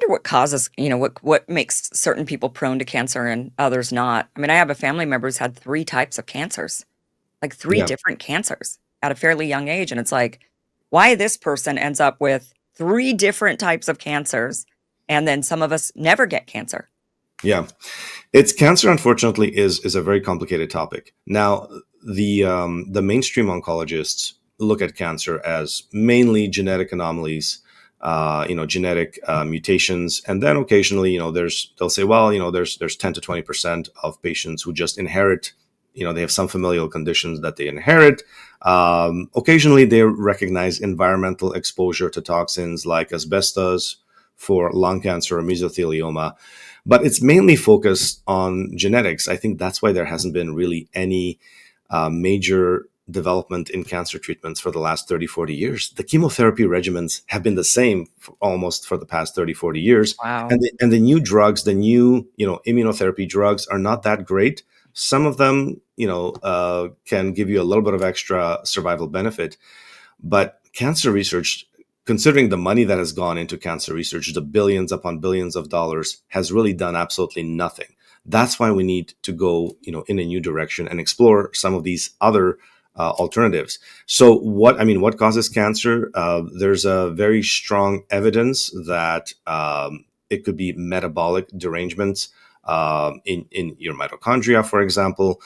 what causes, what makes certain people prone to cancer and others not. I mean, I have a family member who's had 3 types of cancers, like 3 Yeah. different cancers at a fairly young age, and it's like, why this person ends up with 3 different types of cancers, and then some of us never get cancer. Yeah. It's cancer, unfortunately, is a very complicated topic. Now, the mainstream oncologists look at cancer as mainly genetic anomalies, genetic mutations, and then occasionally, they'll say, well, there's 10 to 20% of patients who just inherit, they have some familial conditions that they inherit. Occasionally, they recognize environmental exposure to toxins like asbestos for lung cancer or mesothelioma, but it's mainly focused on genetics. I think that's why there hasn't been really any major development in cancer treatments for the last 30, 40 years. The chemotherapy regimens have been the same almost for the past 30, 40 years. Wow. And the new drugs, the new, immunotherapy drugs are not that great. Some of them, can give you a little bit of extra survival benefit. But cancer research, considering the money that has gone into cancer research, the billions upon billions of dollars, has really done absolutely nothing. That's why we need to go, in a new direction and explore some of these other alternatives. So, what causes cancer? There's a very strong evidence that it could be metabolic derangements in your mitochondria, for example.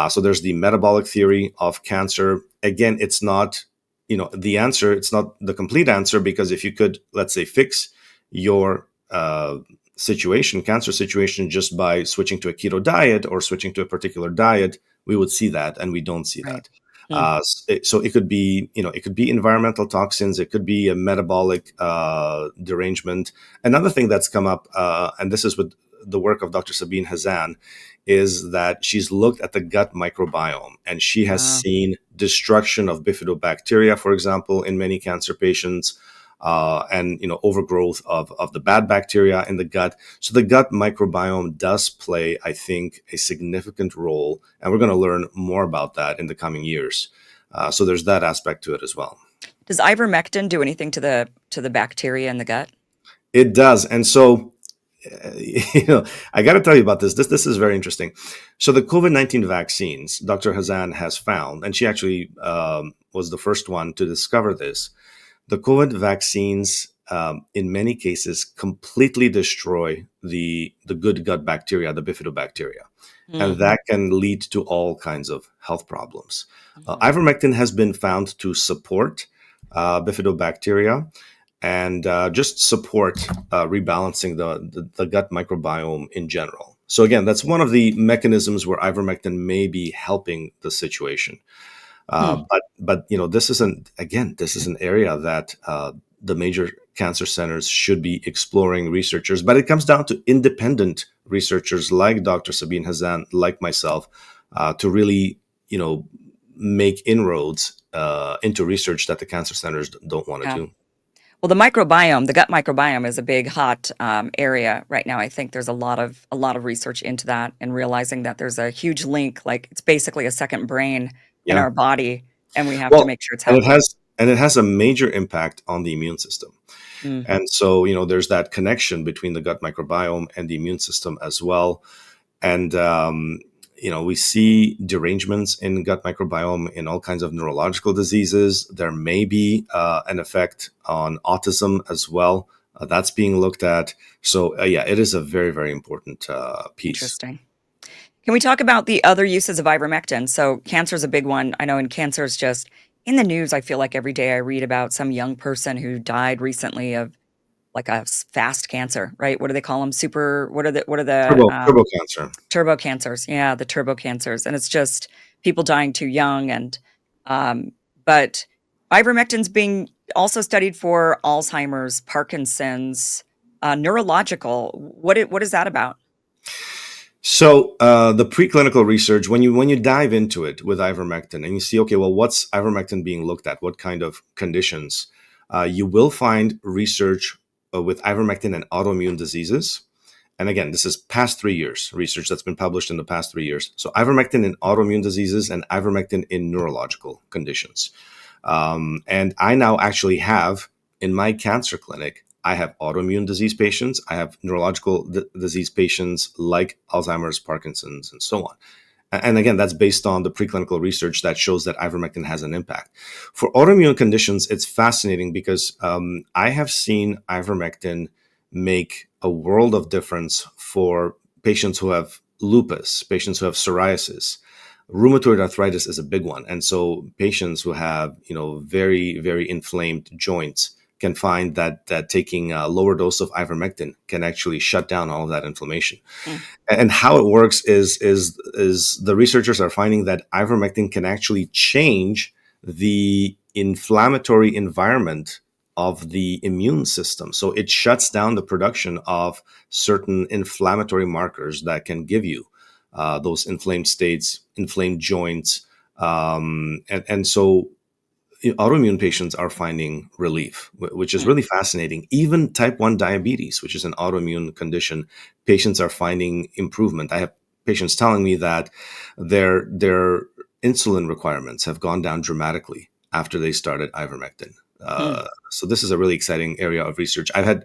So there's the metabolic theory of cancer. Again, it's not the answer. It's not the complete answer, because if you could, let's say, fix your cancer situation, just by switching to a keto diet or switching to a particular diet, we would see that, and we don't see Right. that. Hmm. So it could be, it could be environmental toxins. It could be a metabolic derangement. Another thing that's come up, and this is with the work of Dr. Sabine Hazan, is that she's looked at the gut microbiome, and she has Wow. seen destruction of bifidobacteria, for example, in many cancer patients, and overgrowth of the bad bacteria in the gut. So the gut microbiome does play, I think, a significant role, and we're going to learn more about that in the coming years. So there's that aspect to it as well. Does ivermectin do anything to the bacteria in the gut? It does, and so I got to tell you about this. This is very interesting. So the COVID-19 vaccines, Dr. Hazan has found, and she actually was the first one to discover this. The COVID vaccines, in many cases, completely destroy the good gut bacteria, the bifidobacteria, Hmm. and that can lead to all kinds of health problems. Mhm. Ivermectin has been found to support bifidobacteria and just support rebalancing the gut microbiome in general. So again, that's one of the mechanisms where ivermectin may be helping the situation. Hmm. But this is an area that the major cancer centers should be exploring researchers. But it comes down to independent researchers like Dr. Sabine Hazan, like myself, to really make inroads into research that the cancer centers don't want to Yeah. do. Well, the gut microbiome is a big hot area right now. I think there's a lot of research into that, and realizing that there's a huge link, like it's basically a second brain in Yeah. our body, and we have to Well, make sure it's and it healthy. has a major impact on the immune system. Mm. And so, there's that connection between the gut microbiome and the immune system as well. And, we see derangements in gut microbiome in all kinds of neurological diseases. There may be an effect on autism as well. That's being looked at. So, yeah, it is a very, very important piece. Interesting. Can we talk about the other uses of ivermectin? So cancer is a big one. I know in cancer is just in the news. I feel like every day I read about some young person who died recently of like a fast cancer, right? What do they call them? Super. What are the Turbo cancer. turbo cancers? Yeah, the turbo cancers, and it's just people dying too young. And um, but ivermectin's being also studied for Alzheimer's, Parkinson's, neurological. What is that about? So the preclinical research, when you dive into it with ivermectin and you see, okay, well, what's ivermectin being looked at? What kind of conditions? You will find research with ivermectin and autoimmune diseases. And again, this is past 3 years research that's been published in the past 3 years. So ivermectin in autoimmune diseases and ivermectin in neurological conditions. And I now actually have in my cancer clinic I have autoimmune disease patients. I have neurological disease patients like Alzheimer's, Parkinson's, and so on. And again, that's based on the preclinical research that shows that ivermectin has an impact. For autoimmune conditions, it's fascinating because I have seen ivermectin make a world of difference for patients who have lupus, patients who have psoriasis. Rheumatoid arthritis is a big one. And so patients who have, very, very inflamed joints can find that taking a lower dose of ivermectin can actually shut down all of that inflammation. Mm. And how it works is the researchers are finding that ivermectin can actually change the inflammatory environment of the immune system. So it shuts down the production of certain inflammatory markers that can give you those inflamed states, inflamed joints. And so autoimmune patients are finding relief, which is Mm. really fascinating. Even type 1 diabetes, which is an autoimmune condition, patients are finding improvement. I have patients telling me that their insulin requirements have gone down dramatically after they started ivermectin. Mm. So this is a really exciting area of research. I've had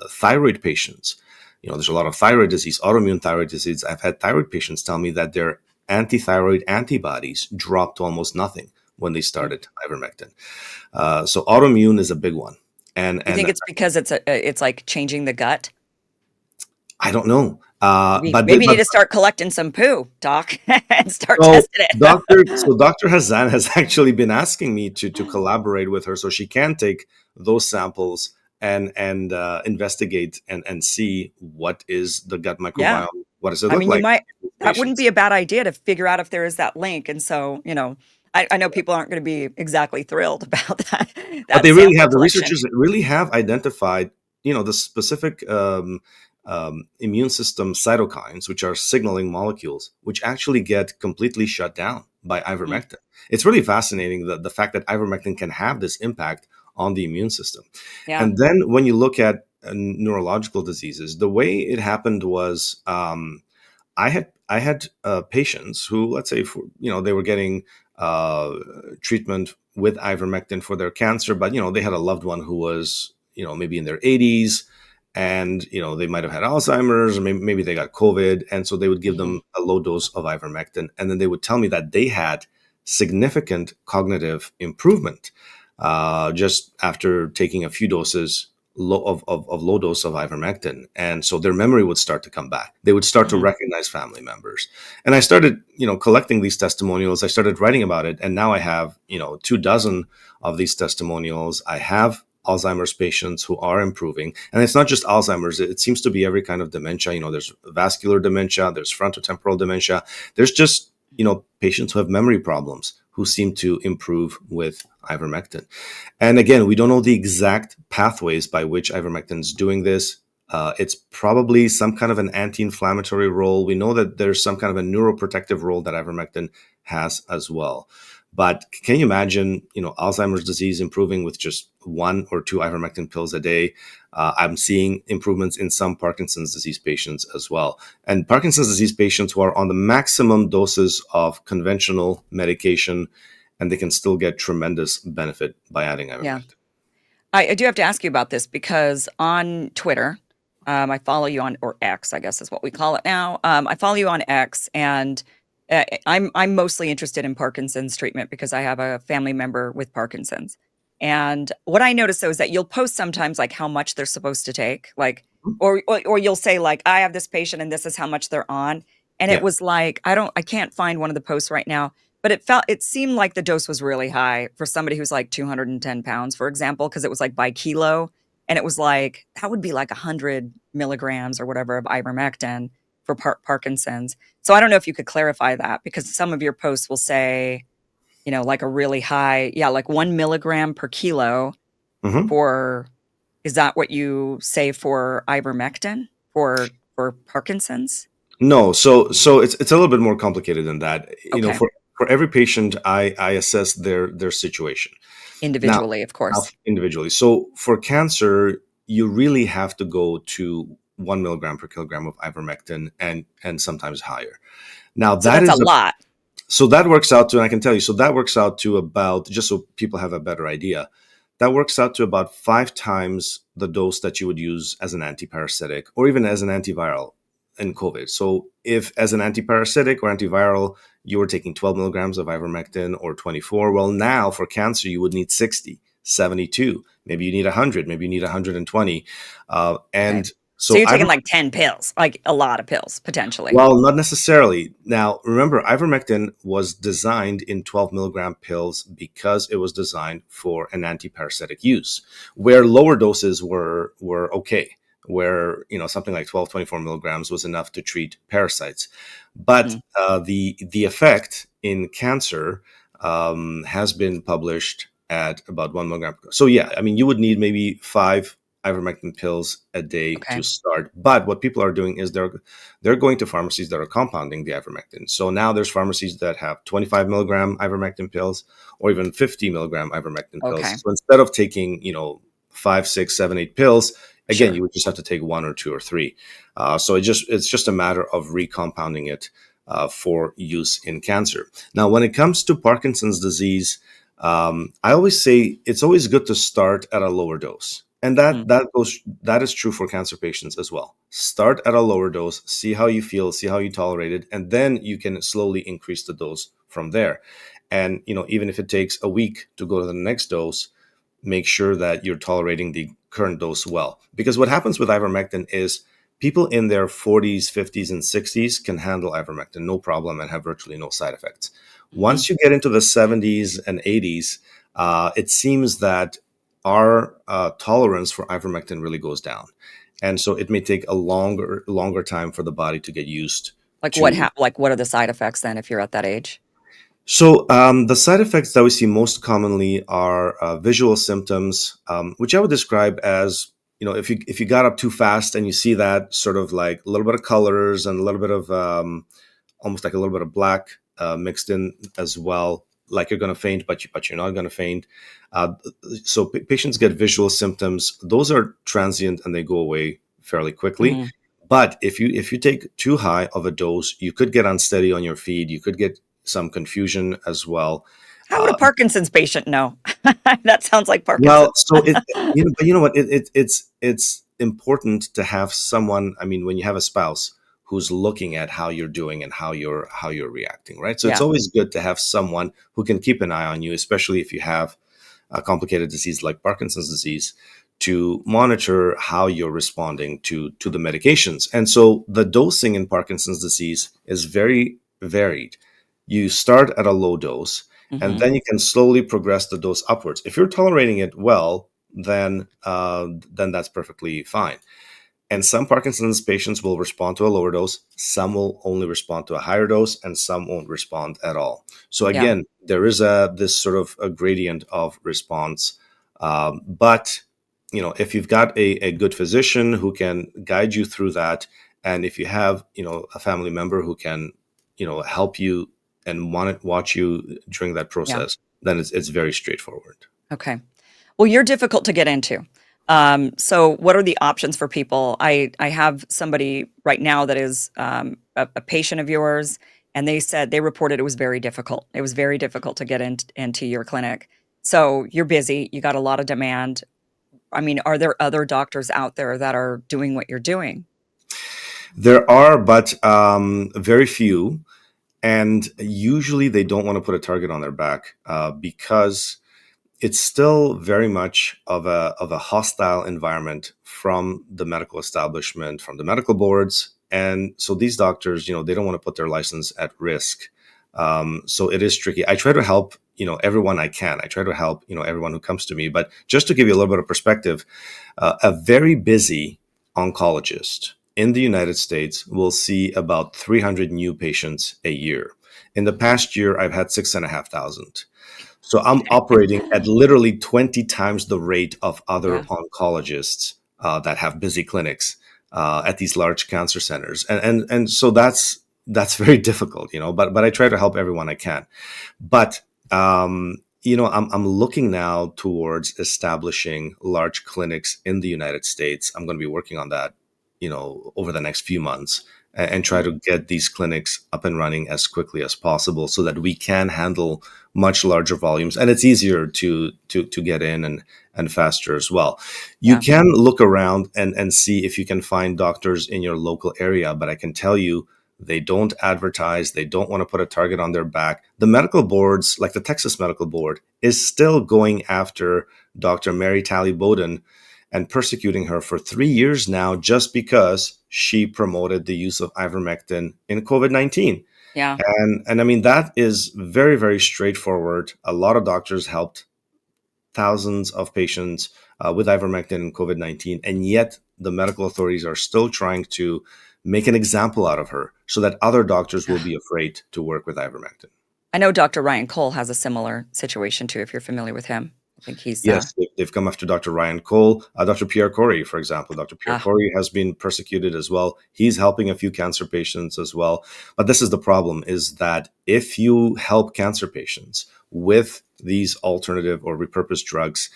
thyroid patients. There's a lot of thyroid disease, autoimmune thyroid disease. I've had thyroid patients tell me that their anti-thyroid antibodies dropped to almost nothing when they Mm. started ivermectin. So autoimmune is a big one, and You think and it's because it's like changing the gut? I don't know, Maybe maybe you need but to start collecting some poo, doc, and start so testing it. Dr. Hazan has actually been asking me to collaborate with her so she can take those samples and investigate and see what is the gut Yeah. microbiome, what does it I look mean, you like might in that wouldn't patients. be a bad idea to figure out if there is that link, and so, I know people aren't gonna be exactly thrilled about that But that they really sample have the collection. researchers really have identified, the specific immune system cytokines, which are signaling molecules, which actually get completely shut down by Mm. ivermectin. It's really fascinating the fact that ivermectin can have this impact on the immune system. Yeah. And then when you look at neurological diseases, the way it happened was I had patients who, let's say, they were getting uh, treatment with ivermectin for their cancer, but they had a loved one who was maybe in their 80s, and they might have had Alzheimer's, or maybe they got COVID, and so they would give Mhm. them a low dose of ivermectin, and then they would tell me that they had significant cognitive improvement just after taking a few doses of low dose of ivermectin. And so their memory would start to come back. They would start to Mhm. recognize family members. And I started, collecting these testimonials. I started writing about it. And now I have, 24 of these testimonials. I have Alzheimer's patients who are improving. And it's not just Alzheimer's. It seems to be every kind of dementia. There's vascular dementia, there's frontotemporal dementia. There's just, patients who have memory problems who seem to improve with ivermectin. And again, we don't know the exact pathways by which ivermectin is doing this. It's probably some kind of an anti-inflammatory role. We know that there's some kind of a neuroprotective role that ivermectin has as well. But can you imagine, Alzheimer's disease improving with just one or two ivermectin pills a day? I'm seeing improvements in some Parkinson's disease patients as well. And Parkinson's disease patients who are on the maximum doses of conventional medication, and they can still get tremendous benefit by adding Yeah. ivermectin. I do have to ask you about this because on Twitter, I follow you on or X, I guess is what we call it now. I follow you on X, and I'm mostly interested in Parkinson's treatment because I have a family member with Parkinson's. And what I notice though is that you'll post sometimes like how much they're supposed to take, like, or you'll say like I have this patient and this is how much they're on. And it Yeah. was like I can't find one of the posts right now, but it seemed like the dose was really high for somebody who's like 210 pounds, for example, because it was like by kilo. And it was like, that would be like 100 milligrams or whatever of ivermectin for Parkinson's. So I don't know if you could clarify that because some of your posts will say, like a really high, yeah, like 1 milligram per kilo Mhm. for, is that what you say for ivermectin for Parkinson's? No, so it's a little bit more complicated than that. Okay. For every patient, I assess their situation. Now, Individually, of course. individually. So for cancer, you really have to go to 1 milligram per kilogram of ivermectin and sometimes higher. Now So that that's a is lot. so that works out to, and I can tell you, so that works out to about, just so people have a better idea, that works out to about 5 times the dose that you would use as an antiparasitic or even as an antiviral in COVID. So if as an antiparasitic or antiviral, you were taking 12 milligrams of ivermectin or 24, well, now for cancer, you would need 60, 72, maybe you need 100, maybe you need 120. Okay. And So so you're taking like 10 pills, like a lot of pills potentially. well, not necessarily. Now, remember, ivermectin was designed in 12 milligram pills because it was designed for an antiparasitic use, where lower doses were okay, where something like 12, 24 milligrams was enough to treat parasites. But Mhm. the effect in cancer has been published at about 1 milligram. So yeah, I mean, you would need maybe 5 ivermectin pills a day Okay. to start. But what people are doing is they're going to pharmacies that are compounding the ivermectin. So now there's pharmacies that have 25 milligram ivermectin pills or even 50 milligram ivermectin Okay. pills. So instead of taking, 5, 6, 7, 8 pills, again, Sure. you would just have to take one or two or three. So it's just a matter of recompounding it for use in cancer. Now, when it comes to Parkinson's disease, I always say it's always good to start at a lower dose. And Mm. that is true for cancer patients as well. Start at a lower dose, see how you feel, see how you tolerate it, and then you can slowly increase the dose from there. And even if it takes a week to go to the next dose, make sure that you're tolerating the current dose well. Because what happens with ivermectin is people in their 40s, 50s, and 60s can handle ivermectin no problem and have virtually no side effects. Mhm. Once you get into the 70s and 80s, it seems that our tolerance for ivermectin really goes down. And so it may take a longer time for the body to get used Like to. what are the side effects then if you're at that age? So the side effects that we see most commonly are visual symptoms, which I would describe as if you got up too fast and you see that sort of like a little bit of colors and a little bit of almost like a little bit of black mixed in as well, like you're going to faint, but you're not going to faint. Uh, so patients get visual symptoms; those are transient and they go away fairly quickly. Mhm. But if you take too high of a dose, you could get unsteady on your feet. You could get some confusion as well. How would a Uh, Parkinson's patient know? That sounds like well, Parkinson's. so but you know what? It's important to have someone. I mean, when you have a spouse who's looking at how you're doing and how you're reacting, right? So it's Yeah. always good to have someone who can keep an eye on you, especially if you have a complicated disease like Parkinson's disease, to monitor how you're responding to the medications. And so the dosing in Parkinson's disease is very varied. You start at a low dose, and Mhm. then you can slowly progress the dose upwards. If you're tolerating it well, then that's perfectly fine. And some Parkinson's patients will respond to a lower dose, some will only respond to a higher dose, and some won't respond at all. So Yeah. again, there is this sort of a gradient of response. But if you've got a good physician who can guide you through that, and if you have a family member who can help you and watch you during that Yeah. process, then it's very straightforward. Okay. Well, you're difficult to get into. So what are the options for people? I have somebody right now that is a patient of yours, and they said they reported it was very difficult. It was very difficult to get into your clinic. So you're busy. You got a lot of demand. I mean, are there other doctors out there that are doing what you're doing? There are, but very few. And usually they don't want to put a target on their back because it's still very much of a hostile environment from the medical establishment, from the medical boards. And so these doctors, they don't want to put their license at risk. So it is tricky. I try to help, everyone I can. I try to help, everyone who comes to me. But just to give you a little bit of perspective, a very busy oncologist in the United States will see about 300 new patients a year. In the past year, I've had 6,500. So I'm operating at literally 20 times the rate of other Yeah. oncologists that have busy clinics at these large cancer centers, and so that's very difficult, But I try to help everyone I can. But I'm looking now towards establishing large clinics in the United States. I'm going to be working on that, over the next few months. and try to get these clinics up and running as quickly as possible so that we can handle much larger volumes, and it's easier to get in and faster as well. You Yeah. can look around and see if you can find doctors in your local area, but I can tell you they don't advertise. They don't want to put a target on their back. The medical boards, like the Texas Medical Board, is still going after Dr. Mary Talley Bowden and persecuting her for 3 years now just because she promoted the use of ivermectin in COVID-19. Yeah. And I mean, that is very, very straightforward. A lot of doctors helped thousands of patients with ivermectin and COVID-19, and yet the medical authorities are still trying to make an example out of her so that other doctors will be afraid to work with ivermectin. I know Dr. Ryan Cole has a similar situation too, if you're familiar with him. I think he's Yes, they've come after Dr. Ryan Cole, Dr. Pierre Corey, for example. Dr. Pierre ah, Corey has been persecuted as well. He's helping a few cancer patients as well. But this is the problem: is that if you help cancer patients with these alternative or repurposed drugs,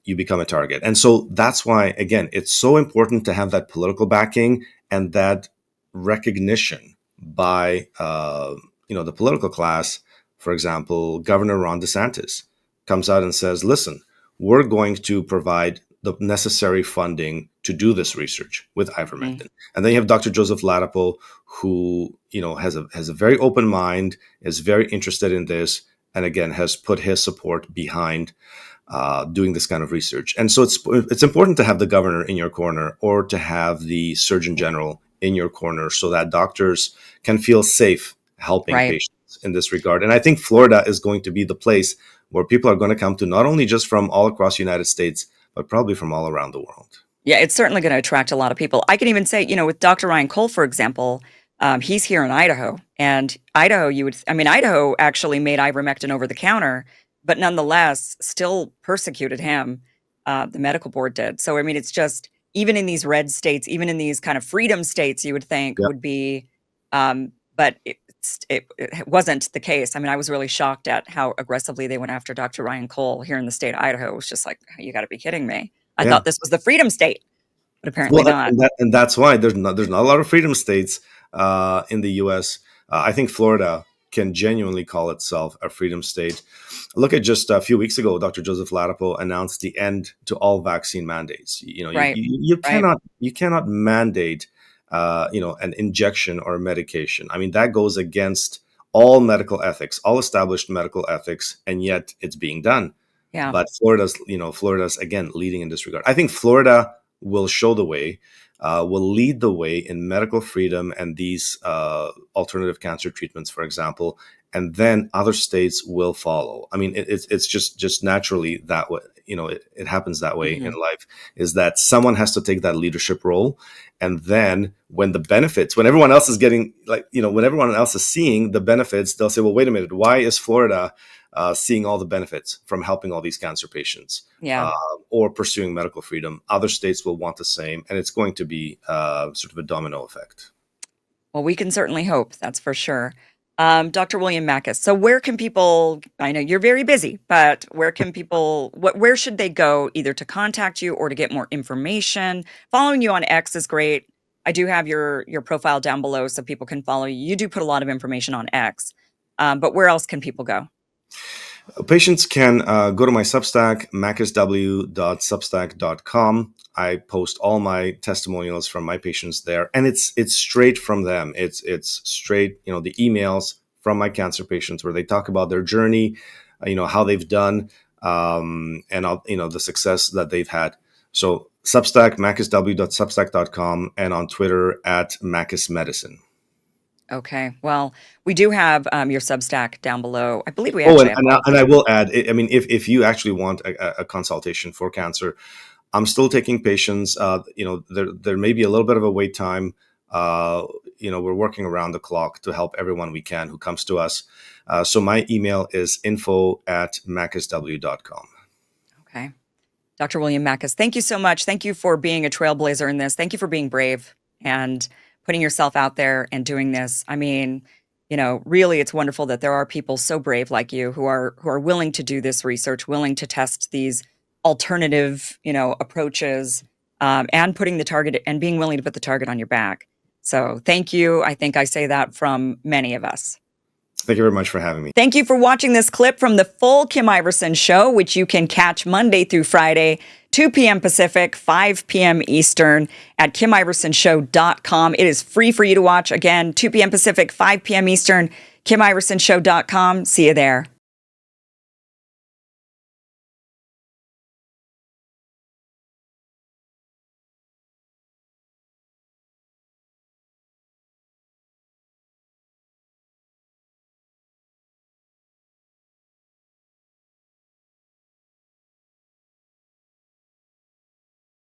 you become a target. And so that's why, again, it's so important to have that political backing and that recognition by the political class. For example, Governor Ron DeSantis comes out and says, listen, we're going to provide the necessary funding to do this research with mm, ivermectin. And then you have Dr. Joseph Ladapo, who has a very open mind, is very interested in this, and again has put his support behind doing this kind of research. And so it's important to have the governor in your corner or to have the Surgeon General in your corner so that doctors can feel safe helping right. patients in this regard. And I think Florida is going to be the place where people are going to come to, not only just from all across the United States, but probably from all around the world. Yeah, it's certainly going to attract a lot of people. I can even say, with Dr. Ryan Cole, for example, he's here in Idaho, and Idaho, Idaho actually made ivermectin over the counter, but nonetheless still persecuted him. The medical board did. So, I mean, it's just even in these red states, even in these kind of freedom states, you would think Yeah. would be, but it wasn't the case. I mean, I was really shocked at how aggressively they went after Dr. Ryan Cole here in the state of Idaho. It was just like, you got to be kidding me. I Yeah. thought this was the freedom state, but apparently Well, not. and that's why there's not a lot of freedom states in the U.S. I think Florida can genuinely call itself a freedom state. Look at just a few weeks ago, Dr. Joseph Ladapo announced the end to all vaccine mandates. Right, You right. cannot mandate an injection or a medication. I mean, that goes against all medical ethics, all established medical ethics, and yet it's being done. Yeah, But Florida's again leading in this regard. I think Florida will show the way, will lead the way in medical freedom and these alternative cancer treatments, for example, and then other states will follow. I mean, it's just naturally that way. It happens that way in mhm, life. Is that someone has to take that leadership role, and then when the benefits, when everyone else is getting when everyone else is seeing the benefits, they'll say, "Well, wait a minute, why is Florida?" Seeing all the benefits from helping all these cancer patients yeah. or pursuing medical freedom. Other states will want the same, and it's going to be sort of a domino effect. Well, we can certainly hope, that's for sure. Dr. William Makis, so where can people I know you're very busy, but where should they go either to contact you or to get more information? Following you on X is great. I do have your profile down below so people can follow you. You do put a lot of information on X, but where else can people go? Patients can go to my Substack, makisw.substack.com. I post all my testimonials from my patients there, and it's straight from them. It's straight, the emails from my cancer patients where they talk about their journey, how they've done, and the success that they've had. So Substack, makisw.substack.com, and on Twitter at makismedicine. Okay. Well, we do have your Substack down below. I believe we Oh, actually have both. and I will add, I mean, if you actually want a consultation for cancer, I'm still taking patients. There may be a little bit of a wait time. We're working around the clock to help everyone we can who comes to us. So my email is info@makisw.com. Okay. Dr. William Makis, thank you so much. Thank you for being a trailblazer in this. Thank you for being brave and putting yourself out there and doing this. I mean, really it's wonderful that there are people so brave like you who are willing to do this research, willing to test these alternative, approaches, and putting the target and being willing to put the target on your back. So thank you. I think I say that from many of us. Thank you very much for having me. Thank you for watching this clip from the full Kim Iverson Show, which you can catch Monday through Friday, 2 p.m. Pacific, 5 p.m. Eastern at KimIversonShow.com. It is free for you to watch. Again, 2 p.m. Pacific, 5 p.m. Eastern, KimIversonShow.com. See you there.